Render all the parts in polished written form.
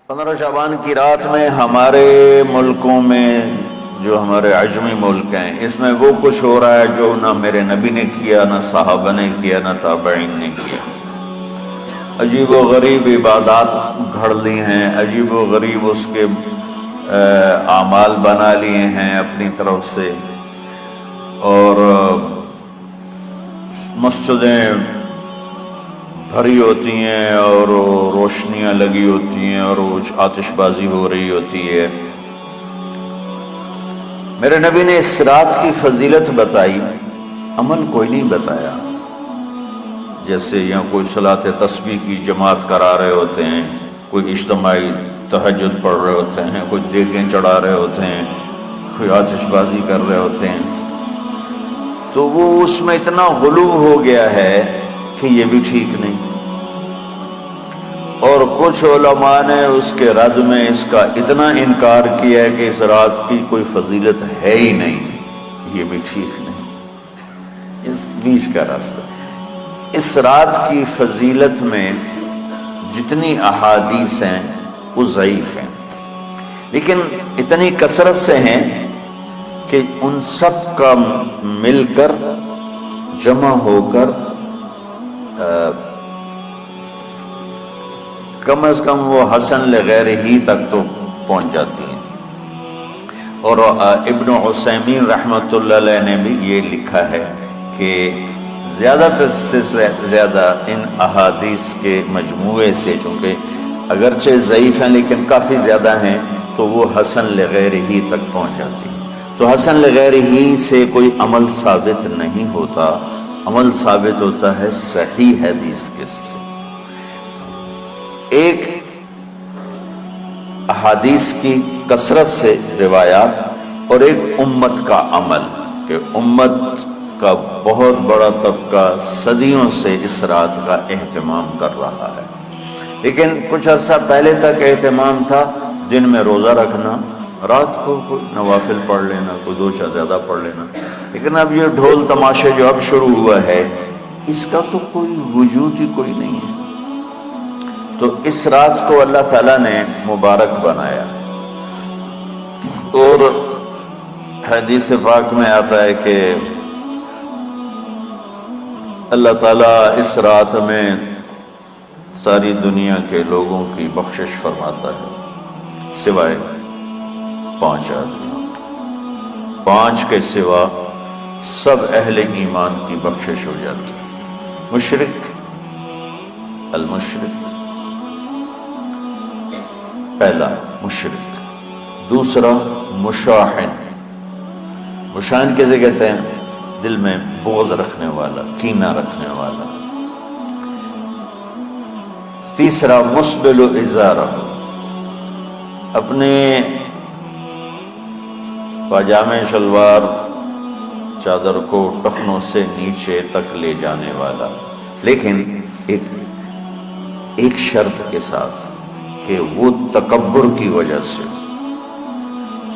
15 شعبان کی رات میں ہمارے ملکوں میں جو ہمارے عجمی ملک ہیں اس میں وہ کچھ ہو رہا ہے جو نہ میرے نبی نے کیا، نہ صحابہ نے کیا، نہ تابعین نے کیا۔ عجیب و غریب عبادات گھڑ لی ہیں، عجیب و غریب اس کے اعمال بنا لیے ہیں اپنی طرف سے، اور مسجدیں بھری ہوتی ہیں اور روشنیاں لگی ہوتی ہیں اور آتش بازی ہو رہی ہوتی ہے۔ میرے نبی نے اس رات کی فضیلت بتائی، عمل کوئی نہیں بتایا۔ جیسے یہاں کوئی صلاۃ تسبیح کی جماعت کرا رہے ہوتے ہیں، کوئی اجتماعی تہجد پڑھ رہے ہوتے ہیں، کوئی دیگیں چڑھا رہے ہوتے ہیں، کوئی آتش بازی کر رہے ہوتے ہیں، تو وہ اس میں اتنا غلو ہو گیا ہے کہ یہ بھی ٹھیک نہیں۔ اور کچھ علماء نے اس کے رد میں اس کا اتنا انکار کیا ہے کہ اس رات کی کوئی فضیلت ہے ہی نہیں، یہ بھی ٹھیک نہیں۔ اس بیچ کا راستہ، اس رات کی فضیلت میں جتنی احادیث ہیں وہ ضعیف ہیں، لیکن اتنی کثرت سے ہیں کہ ان سب کا مل کر جمع ہو کر کم از کم وہ حسن لغیر ہی تک تو پہنچ جاتی ہیں۔ اور ابن عثیمین رحمۃ اللہ علیہ نے بھی یہ لکھا ہے کہ زیادہ سے زیادہ ان احادیث کے مجموعے سے، چونکہ اگرچہ ضعیف ہیں لیکن کافی زیادہ ہیں، تو وہ حسن لغیر ہی تک پہنچ جاتی ہیں۔ تو حسن لغیر ہی سے کوئی عمل ثابت نہیں ہوتا، عمل ثابت ہوتا ہے صحیح حدیث کے سے۔ ایک احادیث کی کثرت سے روایات، اور ایک امت کا عمل، کہ امت کا بہت بڑا طبقہ صدیوں سے اس رات کا اہتمام کر رہا ہے۔ لیکن کچھ عرصہ پہلے تک اہتمام تھا دن میں روزہ رکھنا، رات کو کوئی نوافل پڑھ لینا، کوئی دو چار زیادہ پڑھ لینا، لیکن اب یہ ڈھول تماشے جو اب شروع ہوا ہے اس کا تو کوئی وجود ہی کوئی نہیں ہے۔ تو اس رات کو اللہ تعالیٰ نے مبارک بنایا، اور حدیث پاک میں آتا ہے کہ اللہ تعالیٰ اس رات میں ساری دنیا کے لوگوں کی بخشش فرماتا ہے، سوائے 5 آدمیوں، 5 کے سوا سب اہل ایمان کی بخشش ہو جاتی ہے۔ مشرک، المشرک، پہلا مشرک، دوسرا مشاحن، مشاحن کیسے کہتے ہیں؟ دل میں بغض رکھنے والا، کینہ رکھنے والا۔ تیسرا مسبل ازارہ، اپنے پاجامے شلوار چادر کو ٹخنوں سے نیچے تک لے جانے والا، لیکن ایک شرط کے ساتھ کہ وہ تکبر کی وجہ سے،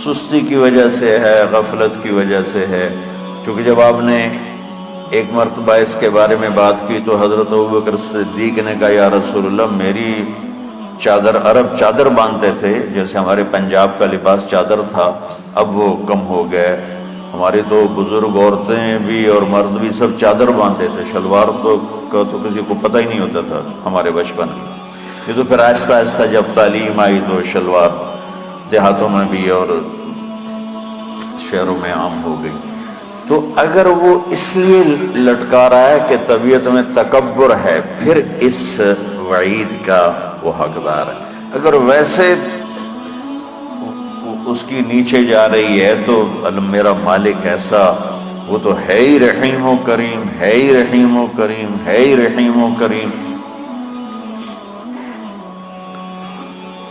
سستی کی وجہ سے ہے، غفلت کی وجہ سے ہے۔ چونکہ جب آپ نے ایک مرتبہ اس کے بارے میں بات کی تو حضرت ابوبکر صدیق نے کہا یا رسول اللہ، میری چادر، عرب چادر باندھتے تھے جیسے ہمارے پنجاب کا لباس چادر تھا، اب وہ کم ہو گئے، ہماری تو بزرگ عورتیں بھی اور مرد بھی سب چادر باندھتے تھے، شلوار کا تو کسی کو پتہ ہی نہیں ہوتا تھا ہمارے بچپن میں۔ یہ تو پھر آہستہ آہستہ جب تعلیم آئی تو شلوار دیہاتوں میں بھی اور شہروں میں عام ہو گئی۔ تو اگر وہ اس لیے لٹکا رہا ہے کہ طبیعت میں تکبر ہے، پھر اس وعید کا وہ حقدار ہے۔ اگر ویسے اس کی نیچے جا رہی ہے تو میرا مالک ایسا، وہ تو ہے ہی رحیم و کریم، ہے ہی رحیم و کریم، ہے ہی رحیم و کریم،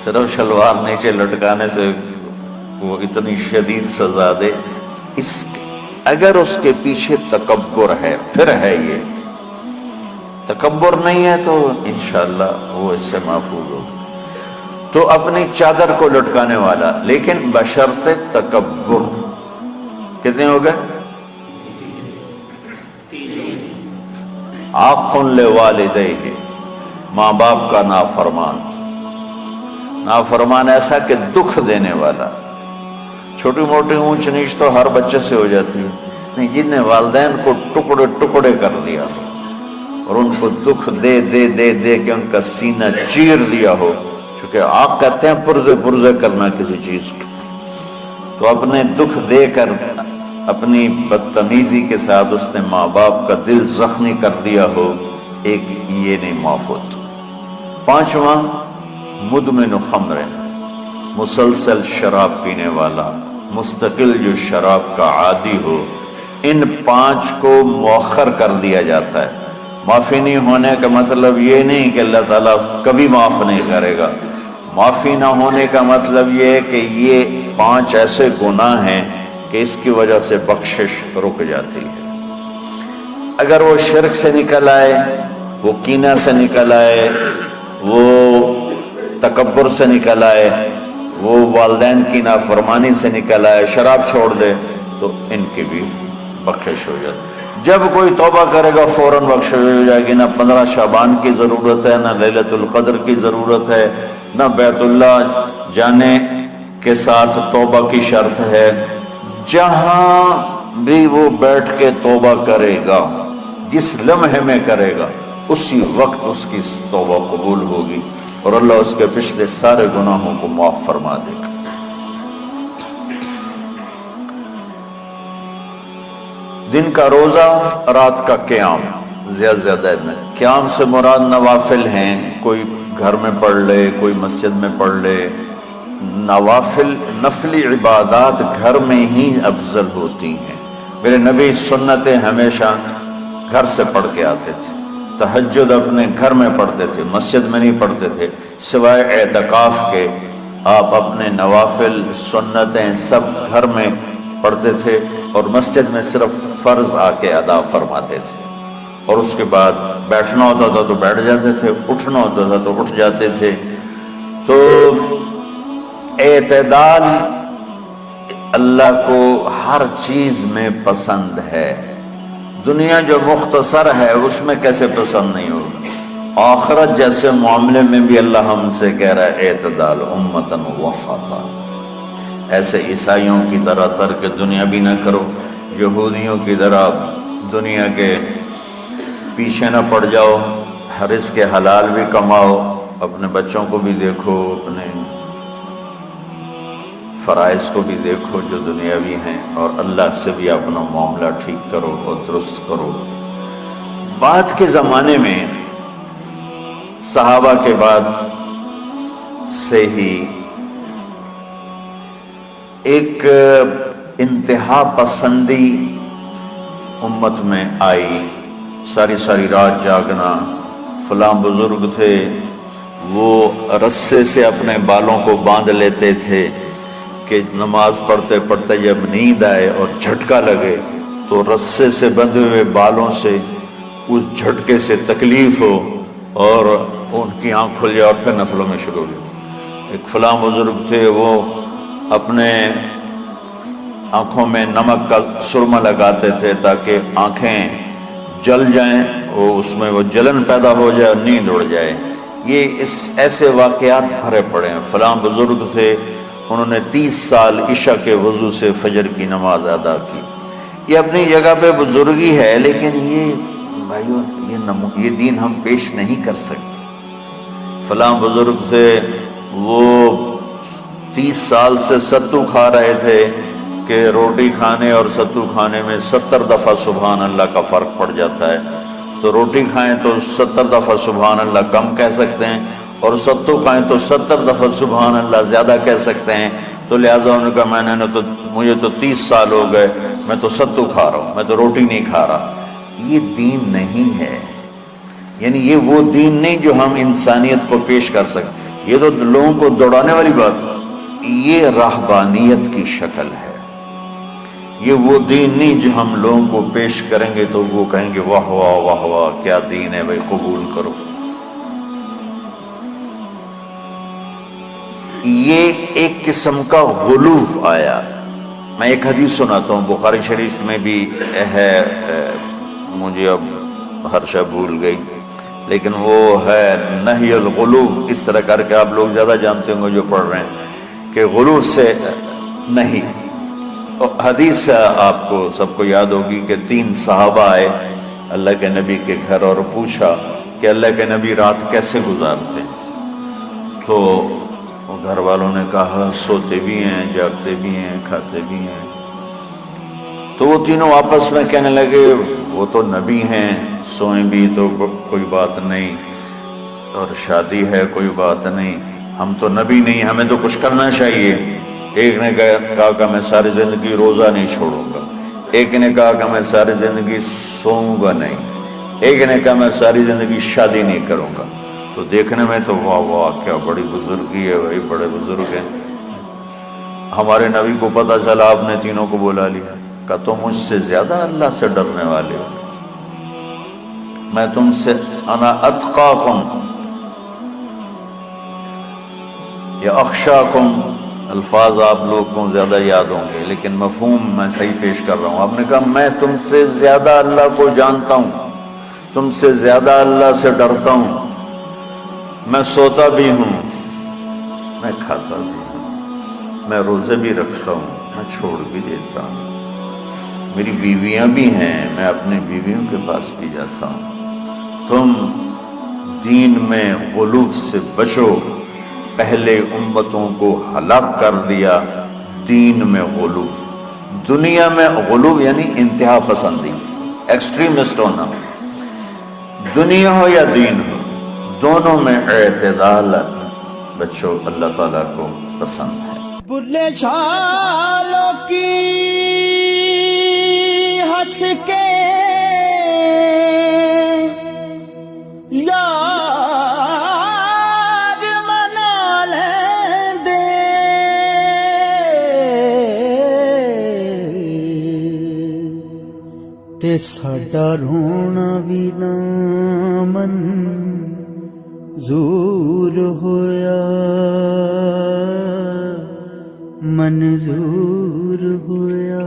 صرف شلوار نیچے لٹکانے سے وہ اتنی شدید سزا دے۔ اگر اس کے پیچھے تکبر ہے، پھر ہے، یہ تکبر نہیں ہے تو انشاءاللہ وہ اس سے محفوظ ہوگا۔ تو اپنی چادر کو لٹکانے والا، لیکن بشرط تکبر۔ کتنے ہو گئے؟ عاق لوالدیہ، ماں باپ کا نافرمان، نافرمان ایسا کہ دکھ دینے والا. چھوٹی موٹی اونچ نیچ تو ہر بچے سے ہو جاتی ہے، نہیں، جن نے والدین کو ٹکڑے ٹکڑے کر دیا اور ان کو دکھ دے دے دے دے کے ان کا سینہ چیر دیا ہو. چونکہ آپ کہتے ہیں پرزے پرزے کرنا کسی چیز کی، تو اپنے دکھ دے کر اپنی بدتمیزی کے ساتھ اس نے ماں باپ کا دل زخمی کر دیا ہو، ایک یہ نہیں معاف ہوتا. 5واں مدمن خمر، مسلسل شراب پینے والا، مستقل جو شراب کا عادی ہو. ان 5 کو مؤخر کر دیا جاتا ہے. معافی نہیں ہونے کا مطلب یہ نہیں کہ اللہ تعالیٰ کبھی معاف نہیں کرے گا. معافی نہ ہونے کا مطلب یہ ہے کہ یہ 5 ایسے گناہ ہیں کہ اس کی وجہ سے بخشش رک جاتی ہے. اگر وہ شرک سے نکل آئے، وہ کینہ سے نکل آئے، وہ تکبر سے نکل آئے، وہ والدین کی نافرمانی سے نکل آئے، شراب چھوڑ دے، تو ان کی بھی بخشش ہو جاتی. جب کوئی توبہ کرے گا فوراً بخشش ہو جائے گی. نہ 15 شعبان کی ضرورت ہے، نہ لیلۃ القدر کی ضرورت ہے، نہ بیت اللہ جانے کے ساتھ توبہ کی شرط ہے. جہاں بھی وہ بیٹھ کے توبہ کرے گا، جس لمحے میں کرے گا، اسی وقت اس کی توبہ قبول ہوگی اور اللہ اس کے پچھلے سارے گناہوں کو معاف فرما دے گا. دن کا روزہ، رات کا قیام، زیادہ قیام سے مراد نوافل ہیں. کوئی گھر میں پڑھ لے، کوئی مسجد میں پڑھ لے. نوافل، نفلی عبادات گھر میں ہی افضل ہوتی ہیں. میرے نبی سنتیں ہمیشہ گھر سے پڑھ کے آتے تھے. تہجد اپنے گھر میں پڑھتے تھے، مسجد میں نہیں پڑھتے تھے. سوائے اعتکاف کے آپ اپنے نوافل سنتیں سب گھر میں پڑھتے تھے اور مسجد میں صرف فرض آ کے ادا فرماتے تھے. اور اس کے بعد بیٹھنا ہوتا تھا تو بیٹھ جاتے تھے، اٹھنا ہوتا تھا تو اٹھ جاتے تھے. تو اعتدال اللہ کو ہر چیز میں پسند ہے. دنیا جو مختصر ہے اس میں کیسے پسند نہیں ہوگا؟ آخرت جیسے معاملے میں بھی اللہ ہم سے کہہ رہا ہے اعتدال، امتن وسطا. ایسے عیسائیوں کی طرح ترک دنیا بھی نہ کرو، یہودیوں کی طرح دنیا کے پیچھے نہ پڑ جاؤ. رزق حلال بھی کماؤ، اپنے بچوں کو بھی دیکھو، اپنے فرائض کو بھی دیکھو جو دنیاوی ہیں، اور اللہ سے بھی اپنا معاملہ ٹھیک کرو اور درست کرو. بعد کے زمانے میں صحابہ کے بعد سے ہی ایک انتہا پسندی امت میں آئی. ساری رات جاگنا. فلاں بزرگ تھے، وہ رسے سے اپنے بالوں کو باندھ لیتے تھے کہ نماز پڑھتے پڑھتے جب نیند آئے اور جھٹکا لگے تو رسے سے بندھے ہوئے بالوں سے اس جھٹکے سے تکلیف ہو اور ان کی آنکھ کھل جائے اور پھر نفلوں میں شروع ہو. ایک فلاں بزرگ تھے، وہ اپنے آنکھوں میں نمک کا سرما لگاتے تھے تاکہ آنکھیں جل جائیں، اس میں وہ جلن پیدا ہو جائے اور نیند اڑ جائے. یہ ایسے واقعات بھرے پڑے ہیں. فلاں بزرگ تھے، انہوں نے 30 سال عشاء کے وضو سے فجر کی نماز ادا کی. یہ اپنی جگہ پہ بزرگی ہے، لیکن یہ بھائیو یہ دین ہم پیش نہیں کر سکتے. فلاں بزرگ تھے، وہ 30 سال سے ستو کھا رہے تھے کہ روٹی کھانے اور ستو کھانے میں 70 دفعہ سبحان اللہ کا فرق پڑ جاتا ہے. تو روٹی کھائیں تو 70 دفعہ سبحان اللہ کم کہہ سکتے ہیں، اور ستو کھائیں تو 70 دفعہ سبحان اللہ زیادہ کہہ سکتے ہیں. تو لہٰذا انہوں نے کہا مجھے تو 30 سال ہو گئے، میں تو ستو کھا رہا ہوں، میں تو روٹی نہیں کھا رہا. یہ دین نہیں ہے. یعنی یہ وہ دین نہیں جو ہم انسانیت کو پیش کر سکتے. یہ تو لوگوں کو دوڑانے والی بات، یہ راہبانیت کی شکل ہے. یہ وہ دین نہیں جو ہم لوگوں کو پیش کریں گے تو وہ کہیں گے واہ واہ واہ واہ کیا دین ہے بھائی، قبول کرو. یہ ایک قسم کا غلو آیا. میں ایک حدیث سناتا ہوں، بخاری شریف میں بھی ہے، مجھے اب ہر شے بھول گئی، لیکن وہ ہے نہی الغلو، اس طرح کر کے آپ لوگ زیادہ جانتے ہوں گے جو پڑھ رہے ہیں کہ غلو سے نہیں۔ حدیث آپ کو سب کو یاد ہوگی کہ 3 صحابہ آئے اللہ کے نبی کے گھر اور پوچھا کہ اللہ کے نبی رات کیسے گزارتے ہیں؟ تو گھر والوں نے کہا سوتے بھی ہیں، جاگتے بھی ہیں، کھاتے بھی ہیں۔ تو وہ تینوں آپس میں کہنے لگے وہ تو نبی ہیں، سوئیں بھی تو کوئی بات نہیں، اور شادی ہے کوئی بات نہیں، ہم تو نبی نہیں، ہمیں تو کچھ کرنا چاہیے۔ ایک نے کہا کہ میں ساری زندگی روزہ نہیں چھوڑوں گا، ایک نے کہا کہ میں ساری زندگی سوؤں گا نہیں، ایک نے کہا میں ساری زندگی شادی نہیں کروں گا۔ تو دیکھنے میں تو واہ واہ کیا بڑی بزرگی ہے بھائی، بڑے بزرگ ہیں۔ ہمارے نبی کو پتہ چلا، آپ نے تینوں کو بلا لیا، کہ تم مجھ سے زیادہ اللہ سے ڈرنے والے ہو، میں تم سے انا اتقاکم یا اخشاکم، الفاظ آپ لوگ کو زیادہ یاد ہوں گے لیکن مفہوم میں صحیح پیش کر رہا ہوں۔ آپ نے کہا میں تم سے زیادہ اللہ کو جانتا ہوں، تم سے زیادہ اللہ سے ڈرتا ہوں، میں سوتا بھی ہوں، میں کھاتا بھی ہوں، میں روزے بھی رکھتا ہوں، میں چھوڑ بھی دیتا ہوں، میری بیویاں بھی ہیں، میں اپنی بیویوں کے پاس بھی جاتا ہوں۔ تم دین میں غلو سے بچو، پہلے امتوں کو ہلاک کر دیا دین میں غلو۔ دنیا میں غلو یعنی انتہا پسندی، ایکسٹریمسٹ ہونا، دنیا ہو یا دین ہو، دونوں میں اعتدال بچو، اللہ تعالیٰ کو پسند ہے۔ بلے شالوں کی ہنس کے یار منا لیں دے، تے ساڈا رونا بھی نہ منظور ہویا، منظور ہویا۔